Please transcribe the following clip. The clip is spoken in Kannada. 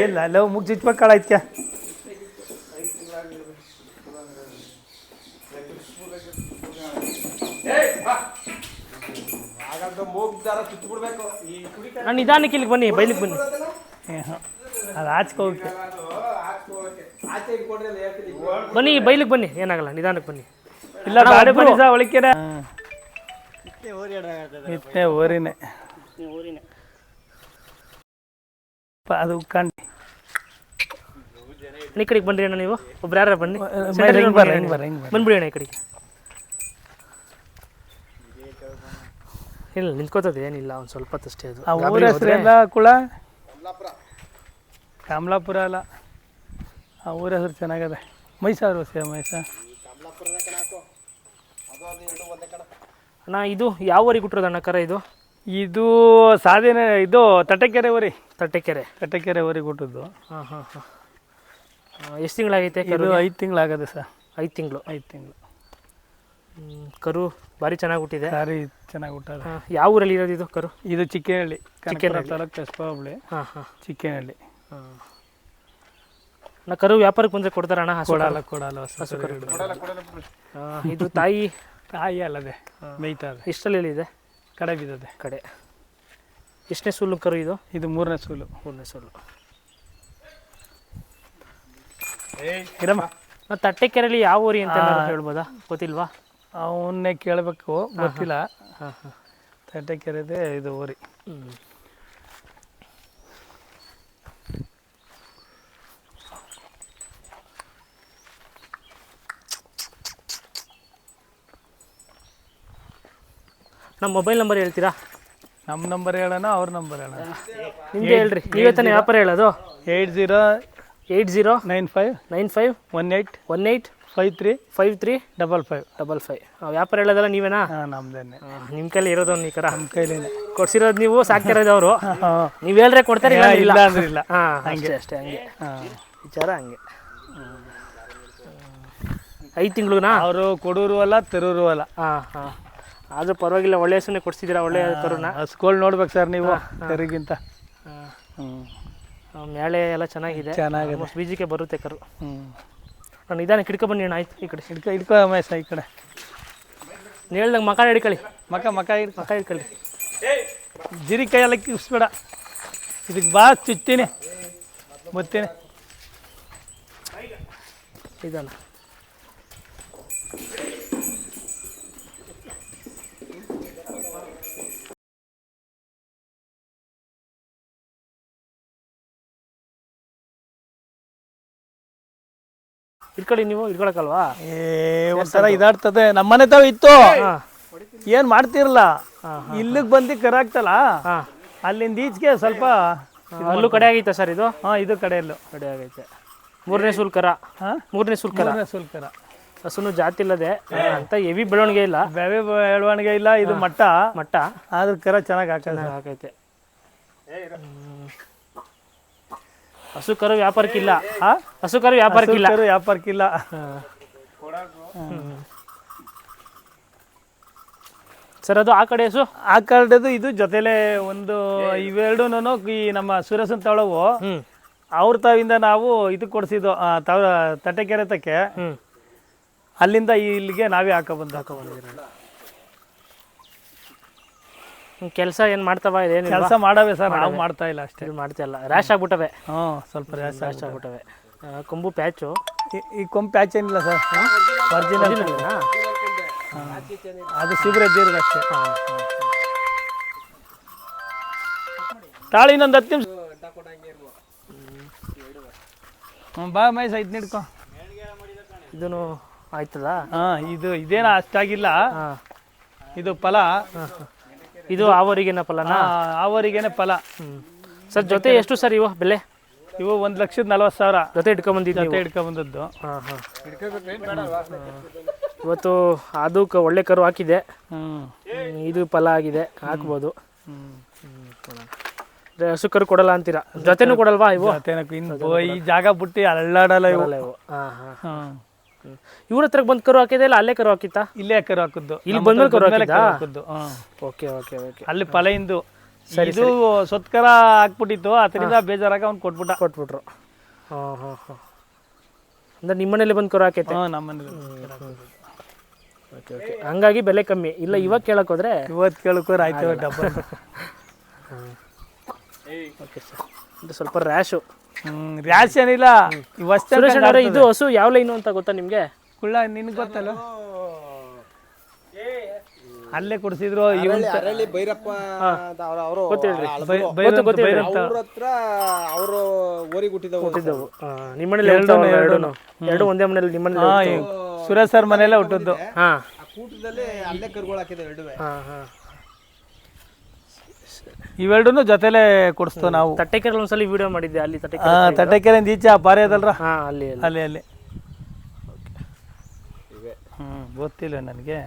ಇಲ್ಲ ಲವ್ ಮುಗ್ ಚಿಚ್ಪ ಕಾಳಾಯ್ತ್ಯ ನಾನು ನಿಧಾನಕ್ಕೆ ಇಲ್ಲಿಗೆ ಬನ್ನಿ, ಬೈಲಿಗೆ ಬನ್ನಿ. ಅದು ಆಚ್ಕೋಕೆ ಬನ್ನಿ, ಬೈಲಿಗೆ ಬನ್ನಿ, ಏನಾಗಲ್ಲ, ನಿಧಾನಕ್ಕೆ ಬನ್ನಿ. ಇಲ್ಲ ಗಾಡಿ ಬನ್ನಿ ಸಾ ಒಳಕ್ಕೇನೆ ಇತ್ತೇ ಊರಿನೇ ಅದು ಕಂಡು ಈ ಕಡೆಗೆ ಬನ್ರಿ ಅಣ್ಣ. ನೀವು ಒಬ್ರು ಯಾರು ಬನ್ನಿ, ಬಂದ್ಬಿಡಿ ಅಣ್ಣ ಈ ಕಡೆಗೆ. ಇಲ್ಲ ನಿಂತ್ಕೋತದೆ, ಏನಿಲ್ಲ, ಒಂದು ಸ್ವಲ್ಪ ಹೊತ್ತಷ್ಟೇ. ಅದು ಊರ ಹೆಸರೆಲ್ಲ ಕುಳ ಕಮಲಾಪುರ ಅಲ್ಲ, ಆ ಊರ ಹೆಸರು ಚೆನ್ನಾಗದೆ. ಮೈಸೂರು ಮೈಸೂರು ಅಣ್ಣ. ಇದು ಯಾವ ಊರಿಗೆ ಹುಟ್ಟಿರೋದು ಅಣ್ಣ ಕರ? ಇದು ಸಾಧನೆ, ಇದು ತಟ್ಟೆಕೆರೆ ಊರಿ. ತಟ್ಟೆಕೆರೆ ಊರಿಗೆ ಹುಟ್ಟಿದ್ದು. ಹಾಂ ಹಾಂ ಹಾಂ. ಎಷ್ಟು ತಿಂಗಳಾಗೈತೆ? ಇದು 5 ತಿಂಗಳಾಗದೆ ಸರ್. 5 ತಿಂಗಳು. ಕರು ಭಾರಿ ಚೆನ್ನಾಗಿ ಹುಟ್ಟಿದೆ. ಚೆನ್ನಾಗಿ ಹುಟ್ಟದ. ಯಾವ ಊರಲ್ಲಿ ಇರೋದು ಇದು ಕರು? ಇದು ಚಿಕ್ಕೇನಹಳ್ಳಿ, ಕನಕಪುರ ತಾಲೂಕು ಕಸ್ಬ ಹೋಬಳಿ. ಹಾಂ ಹಾಂ, ಚಿಕ್ಕೇನಹಳ್ಳಿ. ನಾ ಕರು ವ್ಯಾಪಾರಕ್ಕೆ ಬಂದರೆ ಕೊಡ್ತಾರಣ್ಣ? ಕೊಡಲ್ಲ ಹಸು ಕರು. ಇದು ತಾಯಿ ಅಲ್ಲದೆ ಮೇಯ್ತದೆ. ಎಷ್ಟರಲ್ಲಿ ಇದೆ? ಕಡೆ ಬಿದ್ದದೆ. ಕಡೆ. ಎಷ್ಟನೇ ಸೂಲು ಕರು ಇದು? ಇದು 3ನೇ ಸೂಲು. ಇರಮ್ಮ. ತಟ್ಟೆಕೆರೆಯಲ್ಲಿ ಯಾವ ಊರಿ ಅಂತ ಹೇಳ್ಬೋದಾ? ಗೊತ್ತಿಲ್ವಾ? ಅವನ್ನೇ ಕೇಳಬೇಕು, ಗೊತ್ತಿಲ್ಲ. ತಟ್ಟೆಕೆರೆದೇ ಇದು ಊರಿ. ನಮ್ಮ ಮೊಬೈಲ್ ನಂಬರ್ ಹೇಳ್ತೀರಾ? ನಮ್ಮ ನಂಬರ್ ಹೇಳೋಣ, ಅವ್ರ ನಂಬರ್ ಹೇಳೋಣ? ನಿಮ್ಗೆ ಹೇಳ್ರಿ, ನೀವೇ ತಾನೇ ವ್ಯಾಪಾರ ಹೇಳೋದು? 809518185355. ವ್ಯಾಪಾರ ಹೇಳೋದಲ್ಲ ನೀವೇನಾ? ನಮ್ದೇನೆ. ನಿಮ್ಮ ಕೈಲಿ ಇರೋದು ಈ ಕರ? ನಮ್ಮ ಕೈಲೇನೆ. ಕೊಡ್ಸಿರೋದು ನೀವು, ಸಾಕ್ತಿರೋದು ಅವರು. ನೀವು ಹೇಳ್ರೆ ಕೊಡ್ತಾರೆ, ಇಲ್ಲ ಅಂದ್ರೆ ಇಲ್ಲ. ಹಂಗೆ ಅಷ್ಟೇ, ಹಂಗೆ ವಿಚಾರ ಹಂಗೆ. 5 ತಿಂಗ್ಳುನಾ? ಅವರು ಕೊಡೂರು ಅಲ್ಲ, ತೆರೂರು ಅಲ್ಲ. ಹಾಂ. ಆದರೂ ಪರವಾಗಿಲ್ಲ, ಒಳ್ಳೆ ಹಸುನೇ ಕೊಡ್ಸಿದ್ದೀರಾ, ಒಳ್ಳೆ ಕರುನ. ಹಸ್ಗಳು ನೋಡ್ಬೇಕು ಸರ್ ನೀವು, ತೆರಿಗಿಂತ. ಮೇಳೆ ಎಲ್ಲ ಚೆನ್ನಾಗಿದೆ. ಬೀಜಿಗೆ ಬರುತ್ತೆ ಕರು. ನಾನು ನಿಧಾನ ಕಿಡ್ಕೊ ಬನ್ನಿ ಅಣ್ಣ. ಆಯ್ತು, ಈ ಕಡೆ ಹಿಡ್ಕೊ ಮಹೇಶ, ಈ ಕಡೆ. ನೀವು ಹೇಳ್ದಂಗೆ ಮಕ ಹಿಡ್ಕೊಳ್ಳಿ. ಮಕ ಹಿಡ್ಕೊಳ್ಳಿ. ಜಿರಿ ಕೈಯೆಲ್ಲ ಕಿಸ್ಬೇಡ, ಇದಕ್ಕೆ ಬಾ ಚುಚ್ತೀನಿ, ಬತ್ತೀನಿ. ಇದನ್ನ ಇಟ್ಕೊಳ್ಳಿ. ನೀವು ಇಟ್ಕೊಳಕಲ್ವಾ? ಒಂಥರ ಇದಾಡ್ತದೆ. ನಮ್ಮನೆ ತಾವ ಇತ್ತು, ಏನ್ ಮಾಡ್ತಿರಲ್ಲ. ಇಲ್ಲಿಗೆ ಬಂದು ಕರಾಗ್ತಲ್ಲ, ಅಲ್ಲಿಂದ ಈಚೆಗೆ ಸ್ವಲ್ಪ ಅಲ್ಲೂ ಕಡೆ ಆಗೈತೆ ಸರ್ ಇದು? ಇದು ಕಡೆಯಲ್ಲೂ ಕಡೆ ಆಗೈತೆ. 3ನೇ ಸೂಲ್ಕರ. 3ನೇ ಸೂಲ್ಕರ. ಹಸುನು ಜಾತಿ ಇಲ್ಲದೆ ಅಂತ ಹೆವಿ ಬೆಳವಣಿಗೆ ಇಲ್ಲ, ಬೆಳವಣಿಗೆ ಇಲ್ಲ. ಇದು ಮಟ್ಟ ಆದ್ರೆ ಕರ ಚೆನ್ನಾಗಿ ಹಾಕೈತೆ. ಹಸು ಕರು ವ್ಯಾಪಾರಕ್ಕಿಲ್ಲ. ಸರ್ ಅದು ಆ ಕಡೆ ಹಸು? ಆ ಕಡೆದು ಇದು ಜೊತೆಲೆ ಒಂದು ಇವೆರಡು ಈ ನಮ್ಮ ಸುರೇಶನ್ ತಾಳವು ಅವ್ರ ತಾವಿಂದ ನಾವು ಇದು ಕೊಡ್ಸಿದ್ದು ತಟ್ಟೆಕೆರೆ ತಕ್ಕೆ. ಅಲ್ಲಿಂದ ಇಲ್ಲಿಗೆ ನಾವೇ ಹಾಕೊಂಡ್ಬಂದಿದ್ದೀರ. ಕೆಲಸ ಏನು ಮಾಡ್ತಾವ? ಇದೇನು ಕೆಲಸ ಮಾಡವೆ ಸರ್, ನಾವು ಮಾಡ್ತಾ ಇಲ್ಲ ಅಷ್ಟೇ. ಮಾಡ್ತಾ ಇಲ್ಲ, ರ್ಯಾಶ್ ಆಗ್ಬಿಟ್ಟವೆ. ಸ್ವಲ್ಪ ರ್ಯಾಶ್ ಆಗ್ಬಿಟ್ಟವೆ. ಕೊಂಬು ಪ್ಯಾಚು. ಈ ಕೊಂಬು ಪ್ಯಾಚ್ ಏನಿಲ್ಲ ಸರ್, ಒರಿಜಿನಲ್. ಅದು ಸಿಬ್ರೆ ದೀರ್ಘ ಅಷ್ಟೇ. ತಾಳಿ ಇನ್ನೊಂದು 10 ನಿಮಿಷ. ಬಾ ಮೈಸ್, ಐದು ನಿಡ್ಕೊ. ಇದೂ ಆಯ್ತದ? ಇದೇನ ಅಷ್ಟಾಗಿಲ್ಲ. ಇದು ಫಲ. ಇದು ಆವರಿಗೆನ ಫಲನಾ? ಆವರಿಗೆನೆ ಫಲ. ಸರ್ ಜೊತೆ ಎಷ್ಟು ಸರ್ ಇವು ಬೆಲೆ? ಇವು 1,40,000 ಜೊತೆ ಇಟ್ಕೊಂಡ್ಬಂದಿದ್ದು. ಇವತ್ತು ಅದಕ್ಕೆ ಒಳ್ಳೆ ಕರು ಹಾಕಿದೆ. ಇದು ಫಲ ಆಗಿದೆ, ಹಾಕ್ಬೋದು. ಹಸು ಕರು ಕೊಡಲ್ಲ ಅಂತೀರಾ? ಜೊತೆನೂ ಕೊಡಲ್ವಾ ಇವು? ಈ ಜಾಗ ಬಿಟ್ಟು ಅಲ್ಲಾಡಲ್ಲ ಇವು. ಇವ್ರ ಹತ್ರ ಬಂದು ಕರು ಹಾಕಿದೆ ಇಲ್ಲ ಅಲ್ಲೇ ಕರು ಹಾಕಿತ್ತಾ? ಇಲ್ಲೇ ಕರು ಹಾಕಿದ್ದು, ಇಲ್ಲಿ ಬಂದ್ಮೇಲೆ ಕರು ಹಾಕಿದ್ದು. Okay okay okay. ಅಲ್ಲಿ ಪಲೆಯಿಂದ ಇದು ಸೊತ್ಕರ ಹಾಕ್ಬಿಟ್ಟಿತ್ತು, ಅದರಿಂದ ಬೇಜಾರಾಗ ಅವ್ನು ಕೊಟ್ಬಿಟ್ರು. ಹಾಂ ಹಾಂ ಹಾಂ. ಅಂದ್ರೆ ನಿಮ್ಮ ಮನೇಲಿ ಬಂದು ಕರು ಹಾಕೈತೆ? ನಮ್ಮ ಮನೇಲಿ. Okay okay. ಹಂಗಾಗಿ ಬೆಲೆ ಕಮ್ಮಿ ಇಲ್ಲ. ಇವಾಗ ಕೇಳಕ್ ಹೋದ್ರೆ ಇವತ್ತು ಕೇಳಕೋರು ಆಯ್ತು ಡಬ್ಬ. Okay sir. ಇದು ಸ್ವಲ್ಪ ರ್ಯಾಶು. ರ್ಯಾಶ್ ಏನಿಲ್ಲ. ಸುರೇಶ್ ಅಣ್ಣಾವ್ರೆ, ಇದು ಹಸು ಯಾವ ಲೈನು ಅಂತ ಗೊತ್ತಾ ನಿಮ್ಗೆ? ಕುಳ್ಳ ನಿನ್ಗೆ ಗೊತ್ತಲ್ಲ, ಅಲ್ಲೇ ಕೊಡಿಸಿದ್ರು. ಅರಳಿ ಭೈರಪ್ಪ ಅವರು ಗೊತ್ತಿಲ್ರಿ? ಅವ್ರ ಹತ್ರ ಅವರು ಓರಿಗೆ ಹುಟ್ಟಿದ್ದವು. ನಿಮ್ಮ ಮನೇಲಿ ಎರಡು ಒಂದೇ ಮನೇಲಿ ನಿಮ್ಮ ಮನೇಲಿ? ಸುರೇಶ್ ಸರ್ ಮನೆಯಲ್ಲೇ ಹುಟ್ಟಿದ್ದು. ಹಾ, ಕೂಟದಲ್ಲಿ ಅಲ್ಲೇ ಕರುಗಳು ಹಾಕಿದೆ ಎರಡುವೆ. ಹಾ ಹಾ. ಇವೆರಡೂ ಜೊತೆಲೆ ಕೊಡಿಸ್ತು ನಾವು. ತಟ್ಟೆಕೆರೆ ಒಂದ್ಸಲ ವಿಡಿಯೋ ಮಾಡಿದ್ದೆ, ಅಲ್ಲಿ ತಟ್ಟೆಕೆರೆ ತಟ್ಟೆಕೆರೆಯಿಂದ ಈಚೆ ಪಾರೆ ಅದಲ್ರ, ಹಾ ಅಲ್ಲಿ ಅಲ್ಲಿ. ಗೊತ್ತಿಲ್ಲ ನನಗೆ.